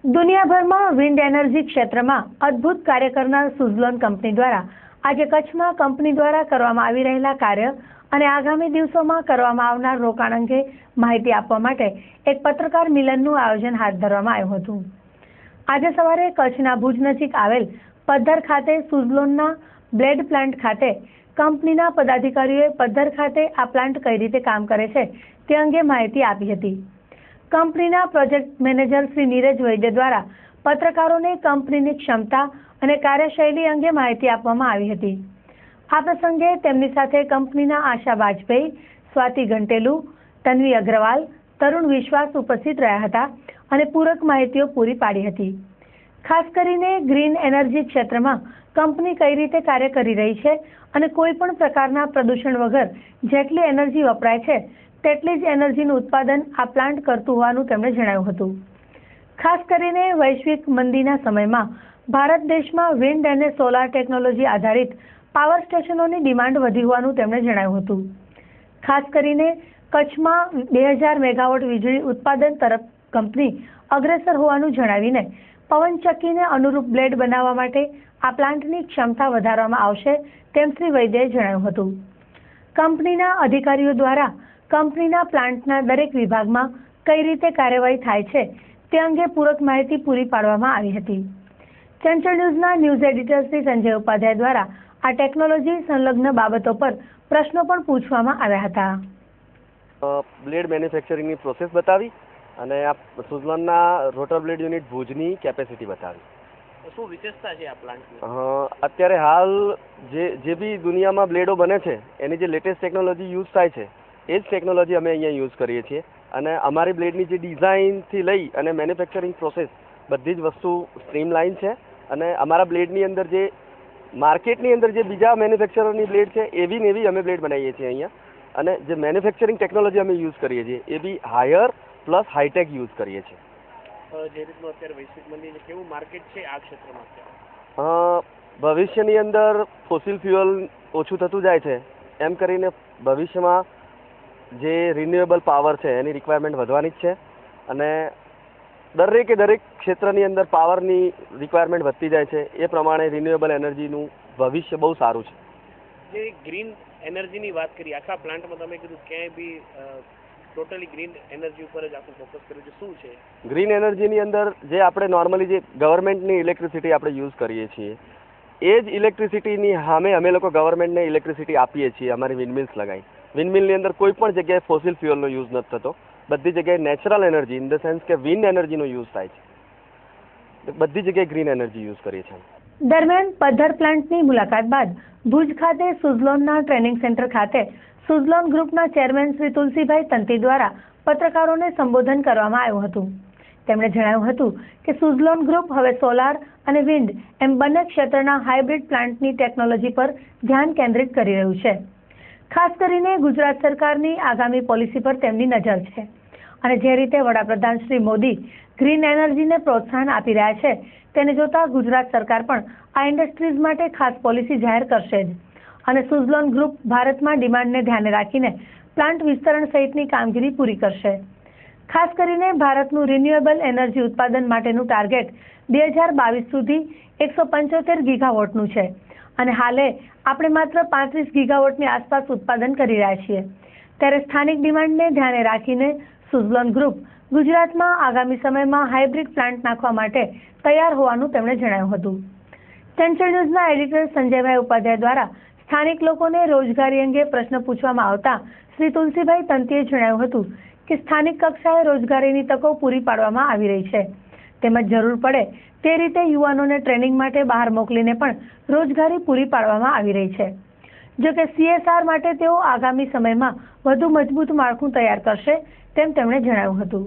દુનિયાભરમાં wind energy ક્ષેત્રમાં અદ્ભુત કાર્ય કરનાર સુઝલોન કંપની દ્વારા આજે કચ્છમાં કંપની દ્વારા કરવામાં આવી રહેલા કાર્ય અને આગામી દિવસોમાં કરવામાં આવનાર રોકાણ અંગે માહિતી આપવા માટે એક પત્રકાર મિલનનું આયોજન હાથ ધરવામાં આવ્યું હતું। આજે સવારે કચ્છના ભુજ નજીક આવેલ પદ્ધર ખાતે સુઝલોનના બ્લેડ પ્લાન્ટ ખાતે કંપનીના પદાધિકારીઓએ પદ્ધર ખાતે આ પ્લાન્ટ કઈ રીતે કામ કરે છે તે અંગે માહિતી આપી હતી। કંપનીના પ્રોજેક્ટ મેનેજર શ્રી નીરજ વૈદ્ય દ્વારા પત્રકારોને કંપનીની ક્ષમતા અને કાર્યશૈલી અંગે માહિતી આપવામાં આવી હતી। આ પ્રસંગે તેમની સાથે કંપનીના આશા વાજપેયી, સ્વાતિ ઘંટેલુ, તન્વી અગ્રવાલ, તરુણ વિશ્વાસ ઉપસ્થિત રહ્યા હતા અને પૂરક માહિતીઓ પૂરી પાડી હતી। ખાસ કરીને ગ્રીન એનર્જી ક્ષેત્રમાં કંપની કઈ રીતે કાર્ય કરી રહી છે અને કોઈ પણ પ્રકારના પ્રદૂષણ વગર જેટલી એનર્જી વપરાય છે તેટલી જ એનર્જીનું ઉત્પાદન આ પ્લાન્ટ કરતું હોવાનું તેમણે જણાવ્યું હતું। ખાસ કરીને વૈશ્વિક મંદીના સમયમાં ભારત દેશમાં વિન્ડ અને સોલાર ટેકનોલોજી આધારિત પાવર સ્ટેશનોની ડિમાન્ડ વધી હોવાનું તેમણે જણાવ્યું હતું। ખાસ કરીને કચ્છમાં 2000 મેગાવોટ વીજળી ઉત્પાદન તરફ કંપની અગ્રેસર હોવાનું જણાવીને પવનચક્કીને અનુરૂપ બ્લેડ બનાવવા માટે આ પ્લાન્ટની ક્ષમતા વધારવામાં આવશે તેમ શ્રી વૈદ્યએ જણાવ્યું હતું। કંપનીના અધિકારીઓ દ્વારા કંપનીના પ્લાન્ટના દરેક વિભાગમાં કઈ રીતે કાર્યવાહી થાય છે તે અંગે પૂરક માહિતી પૂરી પાડવામાં આવી હતી। ચંચળ ન્યૂઝના ન્યૂઝ એડિટર શ્રી સંજય ઉપાધ્યાય દ્વારા આ ટેકનોલોજી સંલગ્ન બાબતો પર પ્રશ્નો પણ પૂછવામાં આવ્યા હતા। બ્લેડ મેન્યુફેક્ચરિંગની પ્રોસેસ બતાવી અને આ સુઝલોનના રોટર બ્લેડ યુનિટ ભુજની કેપેસિટી બતાવી। શું વિશેષતા છે આ પ્લાન્ટની? અત્યારે હાલ જે બી દુનિયામાં બ્લેડો બને છે એની જે લેટેસ્ટ ટેકનોલોજી યુઝ થાય છે એ જ ટેકનોલોજી અમે અહીંયા યુઝ કરીએ છીએ અને અમારી બ્લેડની જે ડિઝાઇનથી લઈ અને મેન્યુફેક્ચરિંગ પ્રોસેસ બધી જ વસ્તુ સ્ટ્રીમલાઇન છે અને અમારા બ્લેડની અંદર જે માર્કેટની અંદર જે બીજા મેન્યુફેક્ચરરની બ્લેડ છે એવી ને એવી અમે બ્લેડ બનાવીએ છીએ અહીંયા અને જે મેન્યુફેક્ચરિંગ ટેકનોલોજી અમે યુઝ કરીએ છીએ એ બી હાયર પ્લસ હાઈટેક યુઝ કરીએ છીએ। જે રીતનું અત્યારે વૈશ્વિક મંદી કેવું માર્કેટ છે આ ક્ષેત્રમાં? ભવિષ્યની અંદર ફોસિલ ફ્યુઅલ ઓછું થતું જાય છે એમ કરીને ભવિષ્યમાં જે રિન્યુએબલ પાવર છે એની રિક્વાયરમેન્ટ વધવાની જ છે અને દરેક ક્ષેત્રની અંદર પાવરની રિક્વાયરમેન્ટ વધતી જાય છે એ પ્રમાણે રિન્યુએબલ એનર્જીનું ભવિષ્ય બહુ સારું છે। જે ગ્રીન એનર્જીની વાત કરી આખા પ્લાન્ટમાં તમે કીધું ક્યાંય બી ટોટલી ગ્રીન એનર્જી ઉપર જ આખું ફોકસ કર્યું છે, શું છે ગ્રીન એનર્જીની અંદર? જે આપણે નોર્મલી જે ગવર્મેન્ટની ઇલેક્ટ્રિસિટી આપણે યુઝ કરીએ છીએ એ જ ઇલેક્ટ્રિસિટીની સામે અમે લોકો ગવર્મેન્ટને ઇલેક્ટ્રિસિટી આપીએ છીએ અમારી વિન્ડમિલ્સ લગાવી। વિન્ડમિલની અંદર કોઈ પણ જગ્યાએ ફોસિલ ફ્યુઅલનો યુઝ નથી થતો, બધી જગ્યાએ natural energy in the sense કે વિન્ડ એનર્જીનો યુઝ થાય છે। બધી જગ્યાએ ગ્રીન એનર્જી યુઝ કરીએ છીએ। દરમિયાન પદ્ધર પ્લાન્ટની મુલાકાત બાદ ભુજ ખાતે સુઝલોનના ટ્રેનિંગ સેન્ટર ખાતે સુઝલોન ગ્રુપના ચેરમેન શ્રી તુલસીભાઈ તંતી દ્વારા પત્રકારોને સંબોધન કરવામાં આવ્યું હતું। તેમણે જણાવ્યું હતું કે સુઝલોન ગ્રુપ હવે સોલાર અને વિન્ડ એમ બંને ક્ષેત્રના હાઇબ્રિડ પ્લાન્ટની ટેકનોલોજી પર ધ્યાન કેન્દ્રિત કરી રહ્યું છે। ખાસ કરીને ગુજરાત સરકારની આગામી પોલિસી પર તેમની નજર છે અને જે રીતે વડાપ્રધાન શ્રી મોદી ગ્રીન એનર્જીને પ્રોત્સાહન આપી રહ્યા છે તેને જોતા ગુજરાત સરકાર પણ આ ઇન્ડસ્ટ્રીઝ માટે ખાસ પોલિસી જાહેર કરશે જ અને સુઝલોન ગ્રુપ ભારતમાં ડિમાન્ડને ધ્યાને રાખીને પ્લાન્ટ વિસ્તરણ સહિતની કામગીરી પૂરી કરશે। ખાસ કરીને ભારતનું રિન્યુએબલ એનર્જી ઉત્પાદન માટેનું ટાર્ગેટ 2022 સુધી 175 ગીગાવોટનું છે અને હાલે આપણે માત્ર 35 ગીગાવોટની આસપાસ ઉત્પાદન કરી રહ્યા છીએ। ત્યારે સ્થાનિક ડિમાન્ડને ધ્યાને રાખીને સુઝલોન ગ્રુપ ગુજરાતમાં આગામી સમયમાં હાઇબ્રિડ પ્લાન્ટ નાખવા માટે તૈયાર હોવાનું તેમણે જણાવ્યું હતું। ચંચળ ન્યૂઝના એડિટર સંજયભાઈ ઉપાધ્યાય દ્વારા સ્થાનિક લોકોને રોજગારી અંગે પ્રશ્ન પૂછવામાં આવતા શ્રી તુલસીભાઈ તંતીએ જણાવ્યું હતું કે સ્થાનિક કક્ષાએ રોજગારીની તકો પૂરી પાડવામાં આવી રહી છે તેમજ જરૂર પડે તે રીતે યુવાનોને ટ્રેનિંગ માટે બહાર મોકલીને પણ રોજગારી પૂરી પાડવામાં આવી રહી છે। જો કે CSR માટે તેઓ આગામી સમયમાં વધુ મજબૂત માળખું તૈયાર કરશે તેમ તેમણે જણાવ્યું હતું।